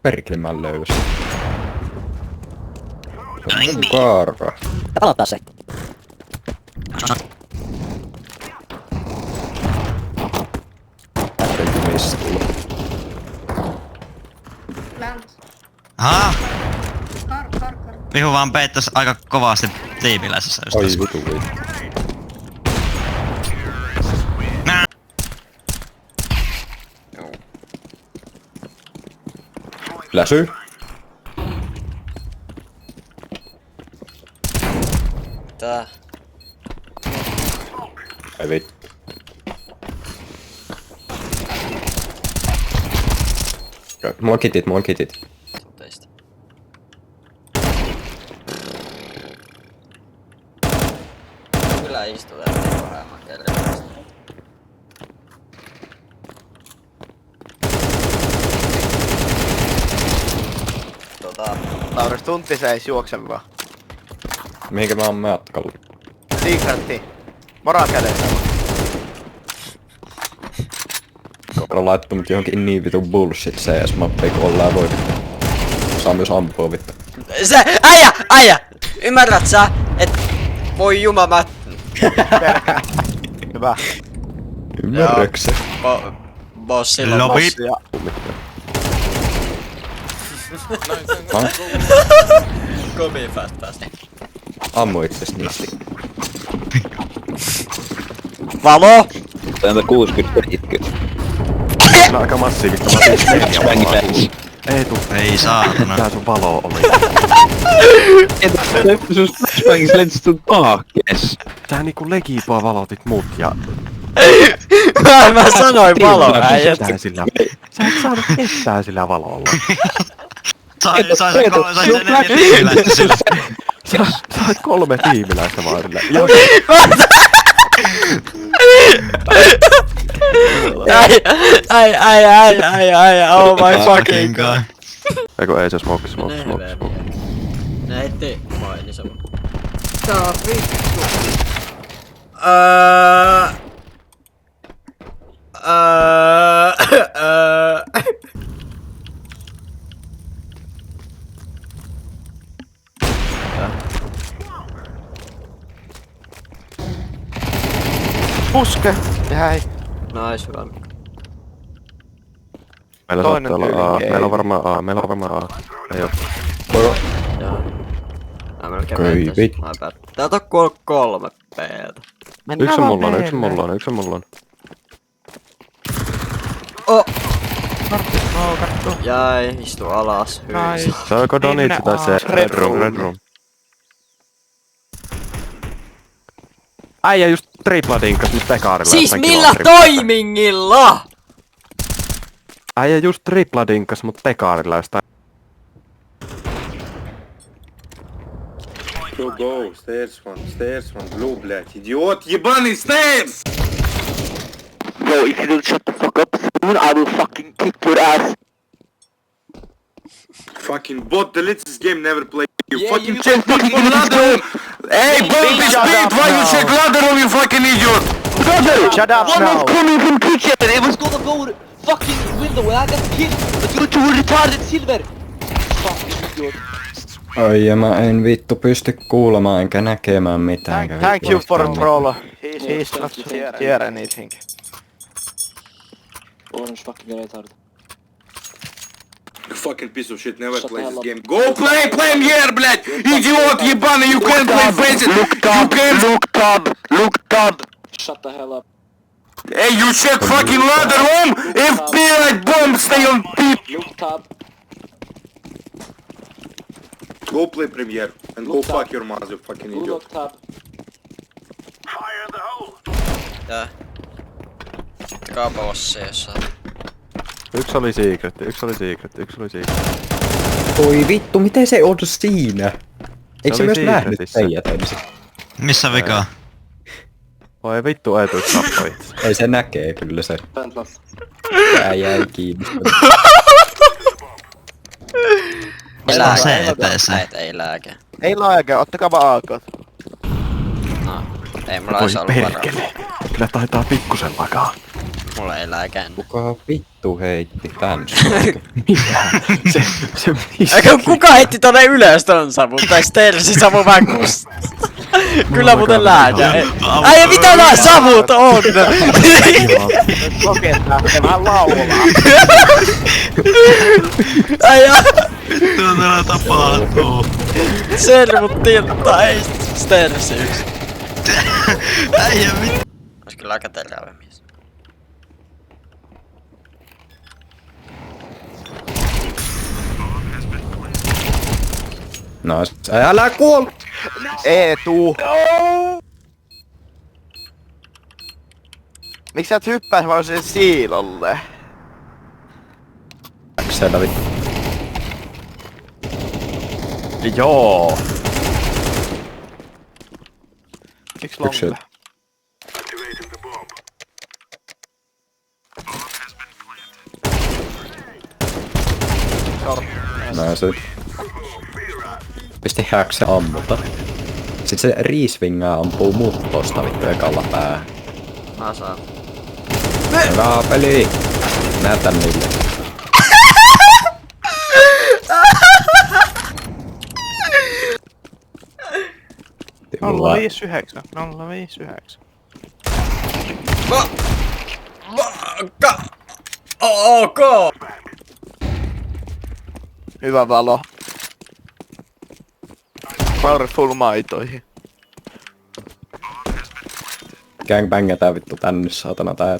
Perkele mä löysin. Se on mun kaara. Palauttaa se. Täytyy missä tulla. Plant. Haa! Kar. Vihu vaan peittas aika kovasti tiimiläisessä just Oi tässä. vitu vitu. Nää. Läsy. Tää. Ai vittu. Mulla on kitit. Teistä. Kyllä istutaan paremman kerran. Lauris tunti seis juokse vaan. Mihinkä mä oon matkalla? Secretti. Mora kädessä. On laittu mut johonkin niin vitu bullshit CS-mappiin kun ollaan voitettu. Saa myös ampua vittu. Se, äijä! Ymmärrät sä, et voi juma mä... Hyvä. Ymmärräksä? Bossilla on Lobi. bossi ja... Kovin fast. Ammu itses niistä. Valo! Täällä 60-70. Tää on aika massiivista. Mä otin 4 valoa. Ei tuu. Ei saatana. Tää sun valo oli. Sun flashbangissa lensi sun taakkees. Sä niinku legiipoa valotit mut ja... Mä sanoin valo, äijät. Sä et saanut ketään sillä valolla. Sai se 4 tiimiläistä sillä. Sä sait 3 tiimiläistä vaan sillä. Ai, oh my fucking god. Eiku ei se smoke. Nää ette vai niin se on. Tää vittu. Puske. Jäi. Nice, hyvä. Meillä Toinen saattaa olla tyyli A. ei. Meillä on varmaan A. Ei oo. Joo. Mä melkein Okei, meittäis. vit. My bad. Täältä on 3 P:tä. Yksi on mulla on. Oh! Jäi, istu alas. Hyi. Se on joko Donitsi tai se Red Room. Äijä just tripla dinkas mut pekaarilla. Siis jossain millä kilometrin. toimingilla? Äijä just tripla dinkas mut pekaarilla jostain. Go, stairs one, blue, блядь, идиот, ебаный stairs! Bro, if you don't shut the fuck up soon, I will fucking kick your ass. Fucking bot, delete this game, never play. You Yeah, fucking you check fucking fucking ladder room! Hey, bomb is speed, why you check ladder room, you fucking idiot? Brother! Shut up One now. was coming from kitchen, it was gonna go fucking window and I got killed. But you two retarded silver. Fucking idiot. Ai ja mä en vittu pysty kuulemaan enkä näkemään mitään. Thank you for the troll. He's not hear anything. Orange fucking retard. You fucking piece of shit, never Shut play the this hell up. game. Go play him here, блядь! Idiot, ебаный, you can't play faces! You can't... Look tab. Shut the hell up. Hey, you check fucking ladder room! FP like bomb, stay on P! Look tab. Go play Premiere and go fuck your mother, you fucking idiot. Look tab. Tää. Kaapa osseessa. Yksi oli secret. Oi vittu, miten se on siinä? Eikö se oli myös nähnyt secretissä. teidät ensin? Missä vika? Oi vittu, ei tuu tappoi itse. Ei se näkee kyllä se. Tää jäi kiinnostunut. Mistä CPC? Ei lääke. Ei laake, ottakaa vaan aakot. No. Ei mulla Voi ois ollut varaa. perkele. Kyllä taitaa pikkusen vakaa. Mulla ei lääkään. Kuka vittu heitti tän? se Eikö kuka heitti tonne ylös ton savun? Tai Stersi savu vähän kus... Kyllä muuten lääkää. Ai mitä nää savut on? Kokeet lähtee vähän laulaa. Ai Vittu täällä tapahtuu. servut tilttaa, ei Stersi yks. Äijä mit... Ois kyllä aika terävä mies. No, älä kuol! Eetu! Miksi sä et hyppää vaan sen siilolle? Siellä vittu. Joo. Miksi Yksi. longle? No se... Pisti häkse ammuta. Sit se riisvingaa ampuu mut tosta vittu ekalla päähän. Mä saan. Hyvä peli! Näytä niille. Mulla 059. 059. Ok! Hyvä valo. Powerful maitoihin. gangbängetään vittu tänne saatana tää.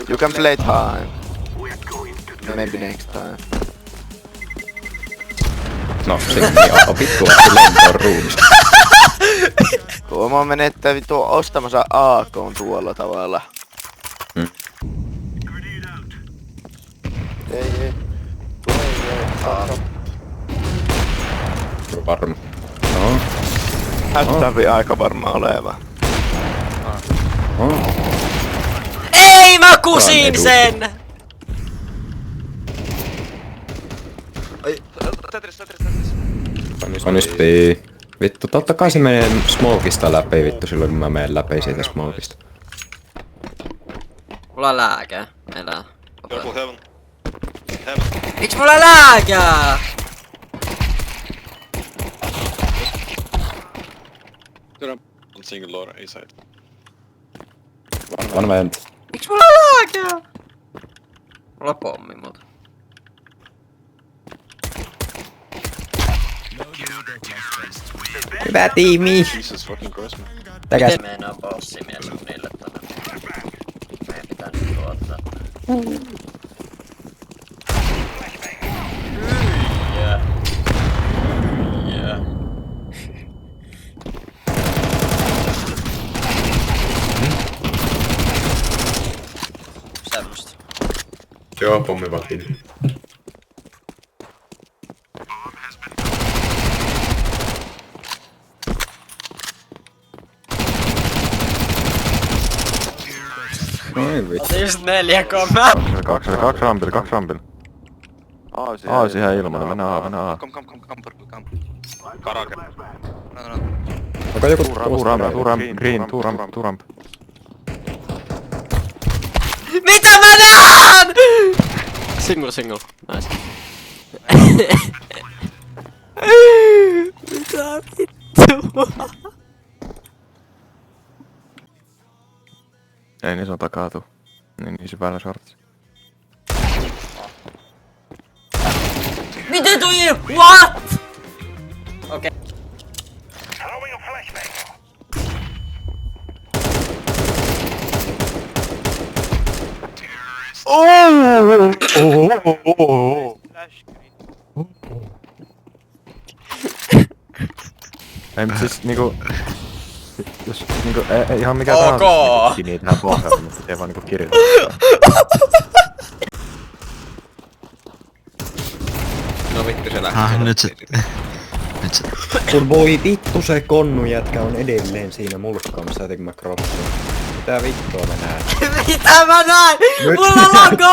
You can play time. Maybe next time. No sinne on vittu lentoon ruumista. Tuomo menettää vittu ostamassa AK:n tuolla tavalla. Ei. Varma. No. Näyttää aika varmaan oleva. Ei, mä kusin sen! Onnistii. Vittu, totta kai se menee smokista läpi vittu silloin kun mä menen läpi siitä smokista. Mulla on lääkää. Elää. Miks mulla on lääkää? Single door A side. One vent. Miks mulla on lääkää? Mulla on pommi muuta. Hyvä tiimi! Jesus fucking Christ, man. Täkäs. Miten meinaa bossimies on niille tänne? Meidän pitää nyt tuottaa. Yeah. Yeah. Semmosta. Joo, pommi vatiin. Noin vittu. Otin just 4 kommaa. Kaksi rampilla. Aas ihan ilmana, mennä A. Karake. Onko joku Tuu ramp. Mitä mä näen?! Single. Nice. Mitä vittua? Ei niin se on takaatu. Niin se päällä shortsi. Miten toi? What? Okei. Ei mut siis niinku... Jos niinku ei ihan mikään Ok. tahansa niitä tähän pohjalla, mutta ei vaan niinku kirjoittaa. No vittu se lähtee. Nyt se... Kun voi vittu se konnu jätkä on edelleen siinä mulkkaamassa jotenkin mä crossin. Mitä vittua mä näen? Mitä mä näen? Mulla on logo!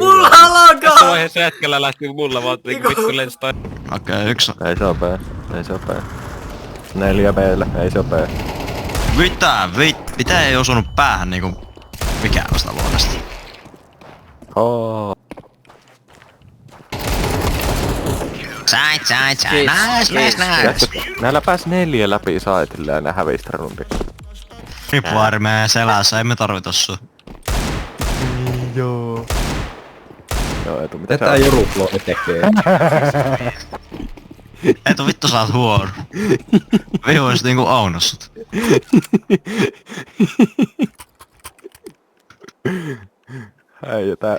Mulla on logo! Vaiheessa jätkällä lähti mulla vaan vittu lensi toi. Okei, yksi. Ei se oo B. 4 B:lle, ei se oo B. Mitä ei osunut päähän niinku mikään vasta luonnosta. Sait. Nice. Näillä pääs 4 läpi saitille ja ne hävistä rundi. Ripuarmeen selässä, emme tarvita sua. Joo, Eetu, mitä Tätä Joruploni tekee. Eetu vittu sä oot huono. Vihois niinku aunossut. Ei, tää